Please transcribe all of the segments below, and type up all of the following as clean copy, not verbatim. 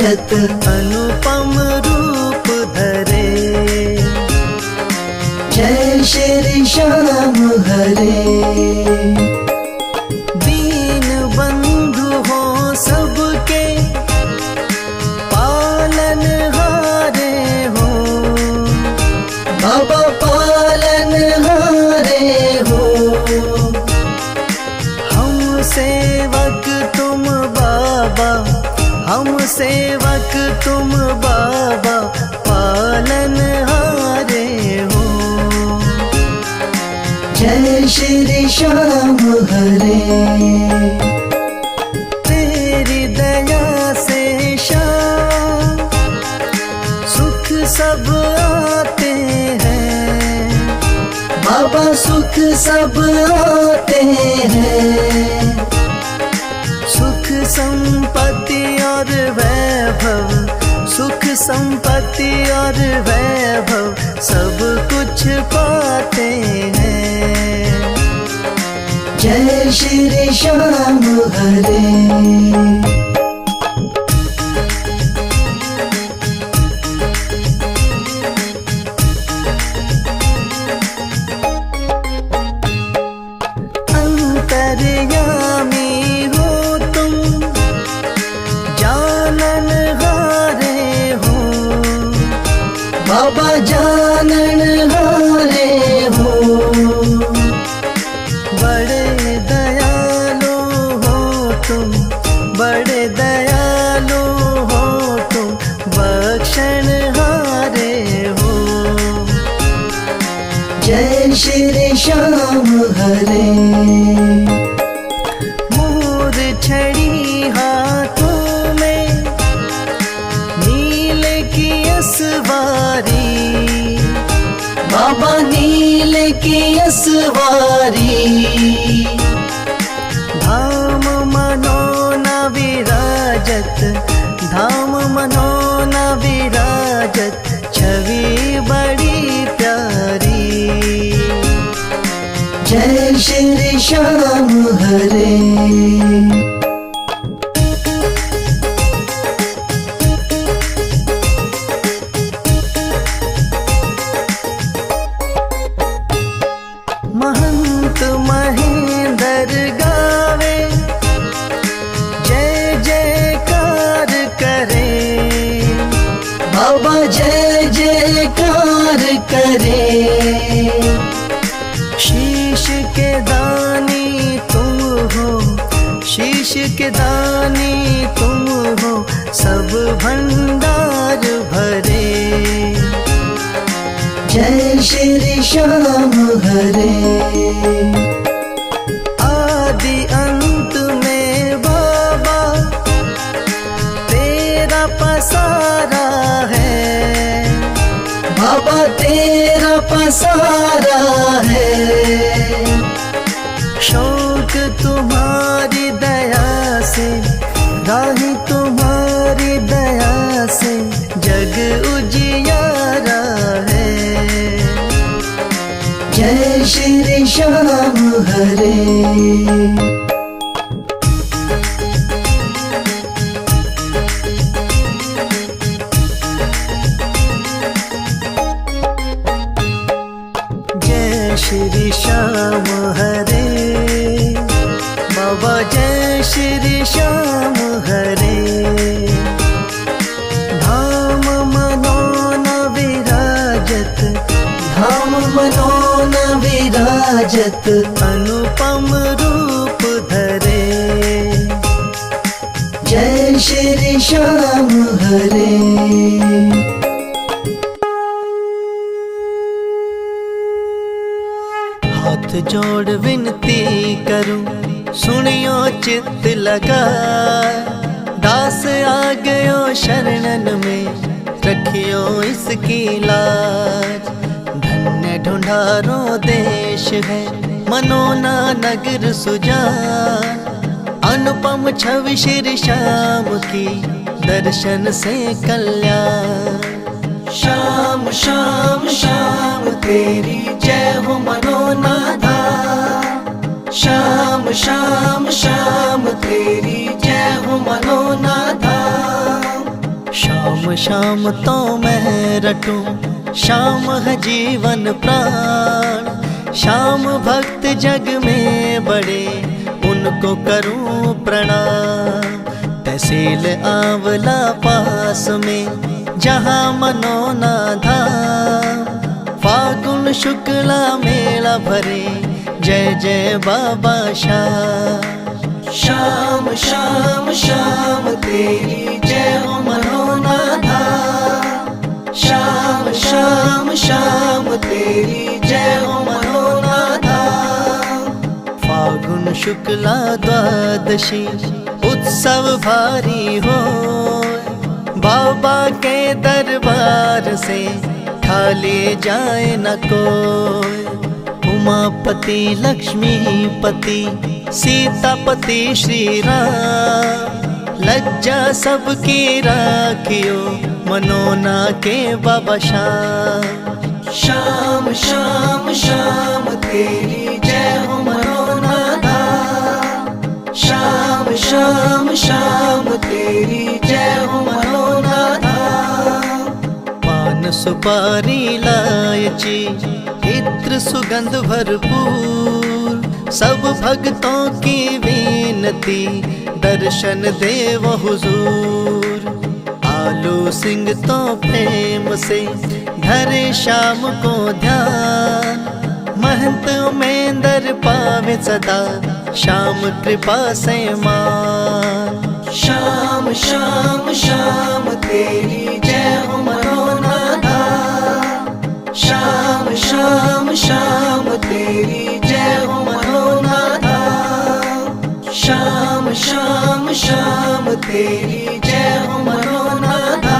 विराजत अनुपम रूप धरे। जय श्री श्याम हरे। दीन बंधु हो सबके पालन हारे हो। बाबा पालन हारे हो। हम सेवक तुम बाबा, हम सेवक तुम बाबा पालन हारे हो। जय श्री श्याम हरे। तेरी दया से श्याम सुख सब आते हैं। बाबा सुख सब आते हैं। सुख संपत्ति और वैभव, सुख संपत्ति और वैभव सब कुछ पाते हैं। जय श्री श्याम हरे। अंतर्यामी हो तुम, जानन हारे हो। बाबा जानन हारे हो। बड़े दयालु हो तुम, बड़े दयालु हो तुम, बख्शन हारे हो। जय श्री श्याम हरे। मोर छड़ी हाथों में, नील की असवारी। बाबा नील की असवारी। धाम मनोना विराजत, धाम मनोना विराजत, छवि बड़ी प्यारी। जय श्री श्याम हरे। महंत महेंद्र गावे, जय जयकार करे। बाबा जय जयकार करे। शीश के दानी तुम हो, शीश के दानी तुम हो, सब भंडार भरे। जय श्री श्याम हरे। आदि अंत में बाबा तेरा पसारा है। बाबा तेरा पसारा है। शौक तुम्हारी दया से, राही तुम्हारी दया से जग उजियारा है। जय श्री श्याम हरे। जय श्री श्याम हरे। बाबा जय श्री श्याम हरे। धाम मनोना विराजत, धाम मनोना विराजत, अनुपम रूप धरे। जय श्री श्याम हरे। हाथ जोड़ विनती करूं, सुनियो चित्त लगा। दास आ गयो शरणन में, रखियो इसकी लाज। धन्य ढूंढारो देश है, मनोना नगर सुजान। अनुपम छवि श्री श्याम की, दर्शन से कल्याण। श्याम श्याम श्याम तेरी जय हो मनोना धाम। श्याम श्याम श्याम तेरी जय हो मनोना धाम। शाम शाम तो मैं रटूं, शाम है जीवन प्राण। शाम भक्त जग में बड़े, उनको करूं प्रणाम। तहसील आंवला पास में, जहाँ मनोना धाम। फागुन शुक्ला मेला भरे, जय जय बाबा शाम। श्याम श्याम श्याम तेरी जय हो मनोनाथा। श्याम श्याम श्याम तेरी जय हो मनोनाथा। फागुन शुक्ला द्वादशी उत्सव भारी हो, बाबा के दरबार से खाली जाए न कोई। उमापति लक्ष्मीपति सीतापति श्री राम, लज्जा सबकी राखियो मनोना के बाबा शाम। श्याम श्याम श्याम तेरी जय हो मनोनाथा। श्याम श्याम श्याम तेरी जय हो मनोनाथा। पान सुपारी लायची इत्र सुगंध भरपूर, सब भक्तों की विनती दर्शन देव हुजूर। आलू सिंह तो प्रेम से धरे शाम को ध्यान, महंत उमेंदर पावे सदा श्याम कृपा से मान। श्याम श्याम श्याम तेरी जय हो मनोनाथा। श्याम श्याम श्याम तेरी जय हो मनोनाथा। श्याम श्याम श्याम तेरी जय हो मनोनाथा।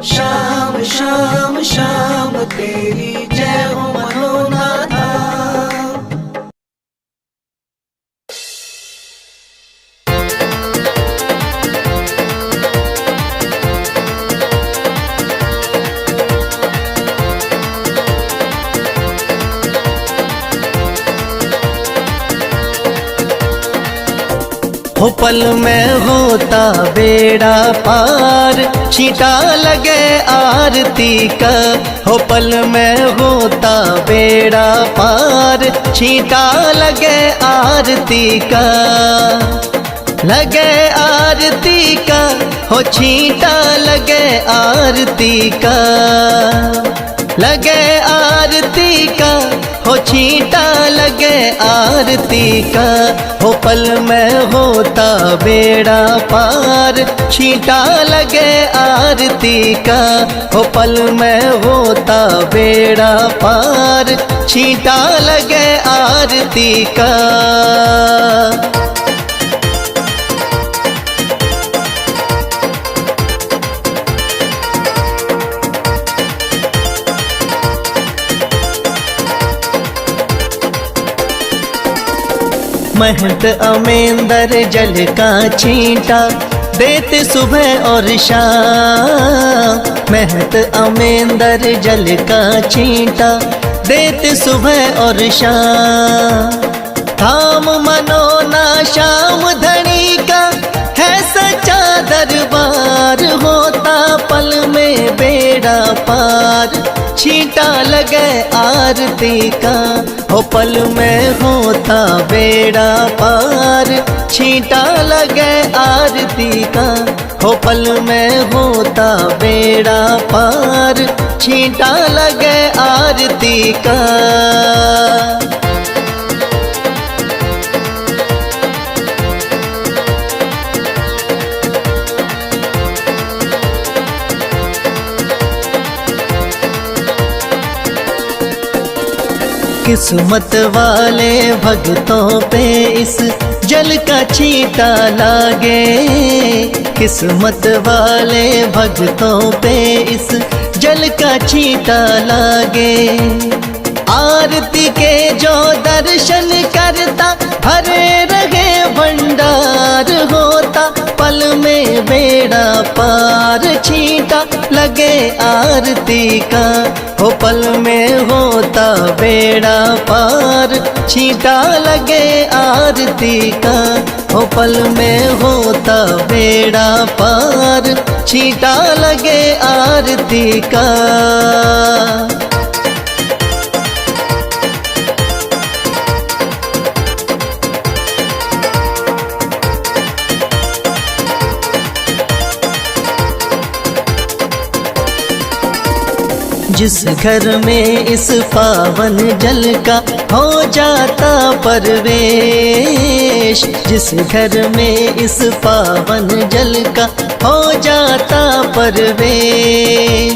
श्याम श्याम श्याम तेरी जय हो मनोनाथा। हो पल में होता बेड़ा पार, छींटा लगे आरती का। हो पल में होता बेड़ा पार, छींटा लगे आरती का। लगे आरती का, हो छींटा लगे आरती का। लगे आरती का, हो छींटा लगे आरती का। हो पल में होता बेड़ा पार, छींटा लगे आरती का। हो पल में होता बेड़ा पार, छींटा लगे आरती का। महंत अमेंदर जल का छींटा देते सुबह और शाम। महंत अमेंदर जल का छींटा देते सुबह और शाम। धाम मनोना श्याम धनी का है सच्चा दरबार, होता पल में बेड़ा पार, छींटा लगे आरती का। हो पल में होता बेड़ा पार, छींटा लगे आरती का। हो पल में होता बेड़ा पार, छींटा लगे आरती का। किस्मत वाले भक्तों पे इस जल का छींटा लागे। किस्मत वाले भक्तों पे इस जल का छींटा लागे। आरती के जो दर्शन करता भरे रहे भंडार, होता पल में बेड़ा पार, छींटा लगे आरती का। हो पल में होता बेड़ा पार, छींटा लगे आरती का। हो पल में होता बेड़ा पार, छींटा लगे आरती का। जिस घर में इस पावन जल का हो जाता परवेश, जिस घर में इस पावन जल का हो जाता परवेश,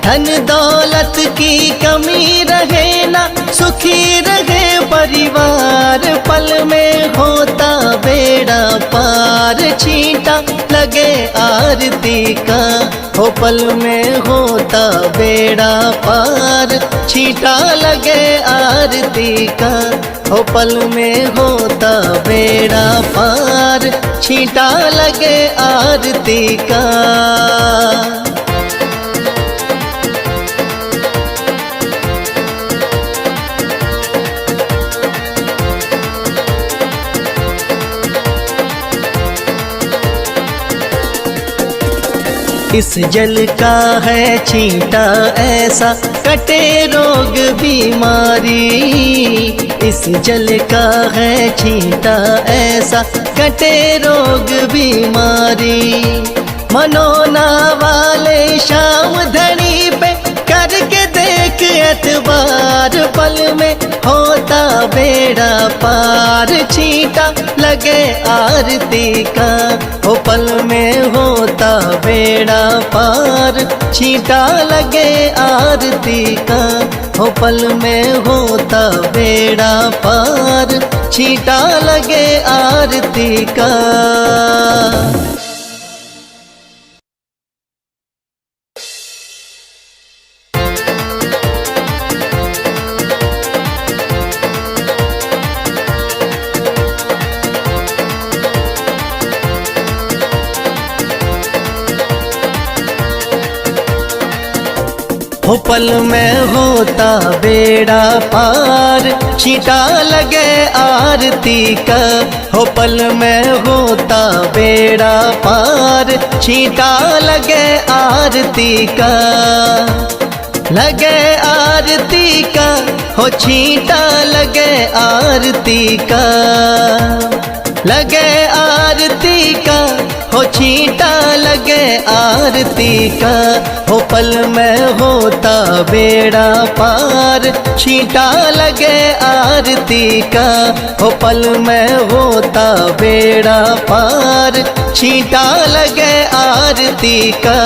धन दौलत की कमी रहे ना, सुखी रहे परिवार, पल में होता बेड़ा पार, छींटा लगे आरती का। हो पल में होता बेड़ा पार, छींटा लगे आरती का। हो पल में होता बेड़ा पार, छींटा लगे आरती का। इस जल का है छींटा ऐसा, कटे रोग बीमारी। इस जल का है छींटा ऐसा, कटे रोग बीमारी। मनोना वाले शाम धनी पे करके देख एतबार, पल में होता बेड़ा पार, छींटा लगे आरती का। हो पल में होता बेड़ा पार, छींटा लगे आरती का। हो पल में होता बेड़ा पार, छींटा लगे आरती का। हो पल में होता बेड़ा पार, छींटा लगे आरती का। हो पल में होता बेड़ा पार, छींटा लगे आरती का। लगे आरती का, हो छींटा लगे आरती का। लगे आरती का, हो छींटा लगे आरती का। हो पल में होता बेड़ा पार, छींटा लगे आरती का। हो पल में होता बेड़ा पार, छींटा लगे आरती का।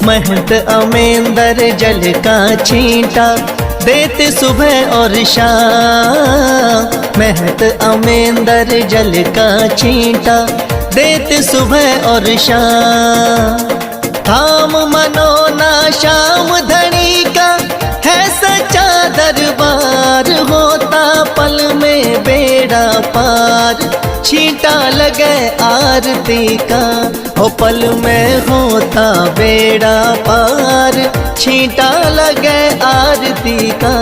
महंत अमेंदर जल का छींटा देते सुबह और शाम। महंत अमेंदर जल का छींटा देते सुबह और शाम। थाम मनोना शाम धनी का है सच्चा दरबार, होता पल में बेड़ा पार, छींटा लगे आरती का। हो पल में होता बेड़ा पार, छींटा लगे आरती का।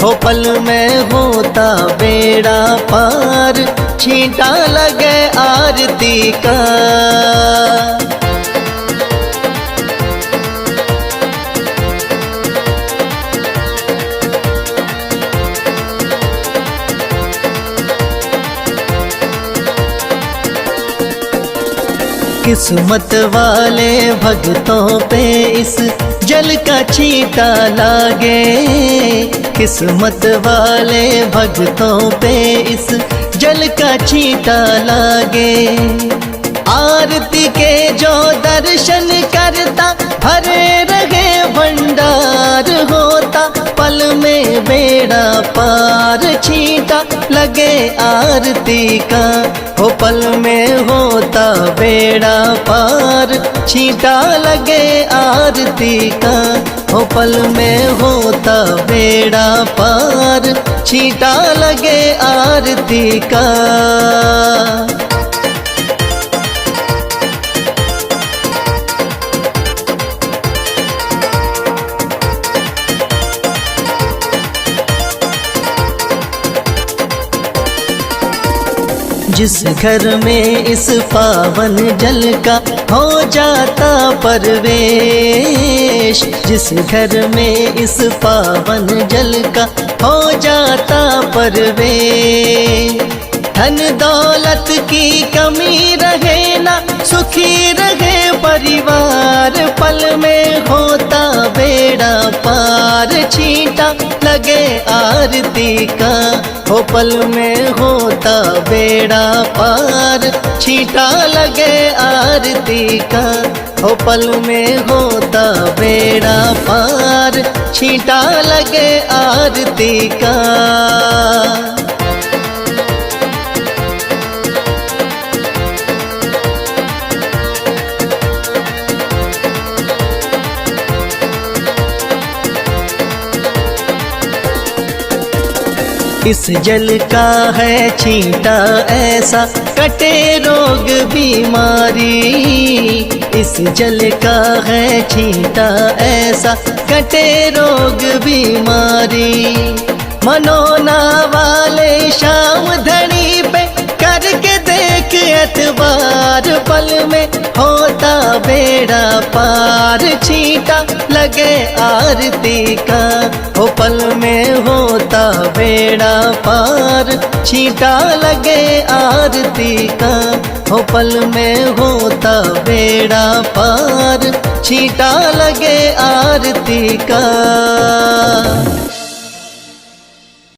हो पल में होता बेड़ा पार, छींटा लगे आरती का। किस्मत वाले भक्तों पे इस जल का छींटा लागे। किस्मत वाले भक्तों पे इस जल का छींटा लागे। आरती के जो दर्शन करता भरे रहे भंडार, होता पल में बेड़ा पार, छींटा लगे आरती का। हो पल में होता बेड़ा पार, छींटा लगे आरती का। हो पल में होता बेड़ा पार, छींटा लगे आरती का। जिस घर में इस पावन जल का हो जाता परवेश, जिस घर में इस पावन जल का हो जाता परवेश। धन दौलत की कमी रहे ना, सुखी रहे परिवार, पल में होता बेड़ा पार। छींटा लगे आरती का, हो पल में होता बेड़ा पार। छींटा लगे आरती का, हो पल में होता बेड़ा पार। छींटा लगे आरती का। इस जल का है छींटा ऐसा, कटे रोग बीमारी। इस जल का है छींटा ऐसा, कटे रोग बीमारी। मनोना वाले शाम धनी पे करके देख एतबार, पल में होता बेड़ा पार। छींटा लगे आरती का, हो पल में होता बेड़ा पार। छींटा लगे आरती का, हो पल में होता बेड़ा पार। छींटा लगे आरती का।